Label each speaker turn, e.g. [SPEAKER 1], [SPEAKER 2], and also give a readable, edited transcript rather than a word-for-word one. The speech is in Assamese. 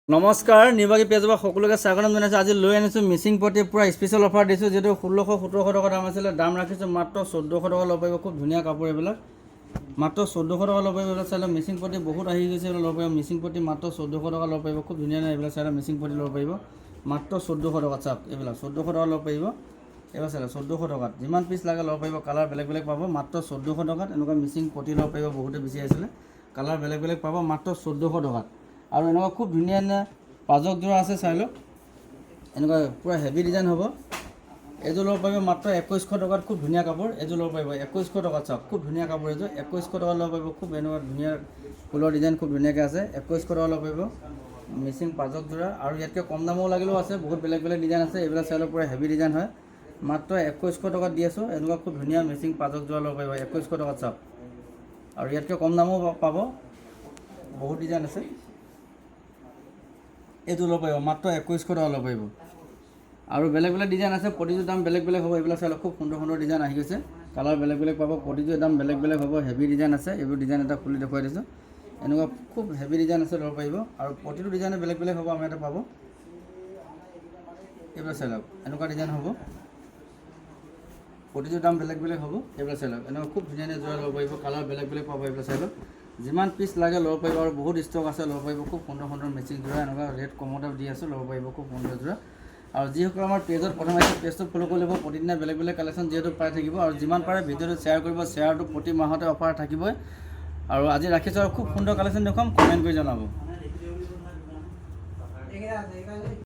[SPEAKER 1] নমস্কাৰ নিৰ্বাহী পেজৰ সকলোকে স্বাগতম জনাইছোঁ। আজি লৈ আনিছোঁ মিচিং পটি পূৰা স্পেচিয়েল অফাৰ দিছোঁ, যিহেতু 1600-1700 টকা দাম আছিলে, দাম ৰাখিছোঁ মাত্ৰ 1400 টকা ল'ব পাৰিব। খুব ধুনীয়া কাপোৰ এইবিলাক, মাত্ৰ 1400 টকা ল'ব পাৰিব। এইবিলাক চাই লওক, মিচিং পটি বহুত আহি গৈছে, এইবিলাক ল'ব পাৰিব। মিচিং পটি মাত্ৰ 1400 টকা ল'ব পাৰিব। খুব ধুনীয়া এইবিলাক চাই লওক, মিচিং পটি ল'ব পাৰিব মাত্ৰ 1400 টকা। চাওক এইবিলাক 1400 টকা ল'ব পাৰিব। এইবিলাক চাই লওক 1400 টকাত যিমান পিচ লাগে ল'ব পাৰিব। কালাৰ বেলেগ বেলেগ পাব মাত্ৰ 1400 টকাত। এনেকুৱা মিচিং পটি ল'ব পাৰিব, বহুতে বিচাৰিছিলে। কালাৰ বেলেগ বেলেগ পাব মাত্ৰ 1400 টকাত। আৰু এনেকুৱা খুব ধুনীয়া ধুনীয়া পাজক যোৰা আছে, চাই লওক এনেকুৱা পূৰা হেভি ডিজাইন হ'ব। এইযোৰ ল'ব পাৰিব মাত্ৰ 2100 টকাত। খুব ধুনীয়া কাপোৰ, এইযোৰ ল'ব পাৰিব 2100 টকাত। চাওক খুব ধুনীয়া কাপোৰ, এইযোৰ 2100 টকাত ল'ব পাৰিব। খুব এনেকুৱা ধুনীয়া ফুলৰ ডিজাইন খুব ধুনীয়াকৈ আছে, 2100 টকা ল'ব পাৰিব। মিচিং পাজক যোৰা, আৰু ইয়াতকৈ কম দামৰ লাগিলেও আছে, বহুত বেলেগ বেলেগ ডিজাইন আছে। এইবিলাক চাই লওক পূৰা হেভি ডিজাইন হয়, মাত্ৰ 2100 টকাত দি আছোঁ। এনেকুৱা খুব ধুনীয়া মিচিং পাজক যোৰা ল'ব পাৰিব 2100 টকাত। চাওক, আৰু ইয়াতকৈ কম দামো পাব, বহুত ডিজাইন আছে। এইটো ল'ব পাৰিব মাত্ৰ 2100 টকা ল'ব পাৰিব। আৰু বেলেগ বেলেগ ডিজাইন আছে, প্ৰতিটোৰ দাম বেলেগ বেলেগ হ'ব। এইবিলাক চাই লওক, খুব সুন্দৰ সুন্দৰ ডিজাইন আহি গৈছে, কালাৰ বেলেগ বেলেগ পাব, প্ৰতিটোৰ দাম বেলেগ বেলেগ হ'ব। হেভি ডিজাইন আছে, এইবোৰ ডিজাইন এটা খুলি দেখুৱাই দিছোঁ। এনেকুৱা খুব হেভি ডিজাইন আছে, ল'ব পাৰিব। আৰু প্ৰতিটো ডিজাইনে বেলেগ বেলেগ হ'ব, আমাৰ ইয়াতে পাব। এইবিলাক চাই লওক, এনেকুৱা ডিজাইন হ'ব, প্ৰতিটোৰ দাম বেলেগ বেলেগ হ'ব। এইবিলাক চাই লওক, এনেকুৱা খুব ধুনীয়া ধুনীয়া যোৰা ল'ব পাৰিব, কালাৰ বেলেগ বেলেগ পাব। এইবিলাক চাই লওক, যিমান পিচ লাগে ল'ব পাৰিব, আৰু বহুত ষ্টক আছে, ল'ব পাৰিব। খুব সুন্দৰ সুন্দৰ মেচিং যোৰা, এনেকুৱা ৰেট কমতে দি আছোঁ, ল'ব পাৰিব খুব সুন্দৰ যোৰা। আৰু যিসকল আমাৰ পেজত প্ৰথম আহিছে, পেজটো ফ'ল' কৰি ল'ব। প্ৰতিদিনে বেলেগ বেলেগ কালেকশ্যন যিহেতু পাই থাকিব, আৰু যিমান পাৰে ভিডিঅ'টো শ্বেয়াৰ কৰিব। শ্বেয়াৰটো প্ৰতি মাহতে অফাৰ থাকিবই। আৰু আজি ৰাখিছোঁ, আৰু খুব সুন্দৰ কালেকশ্যন দেখুৱাম, কমেণ্ট কৰি জনাব।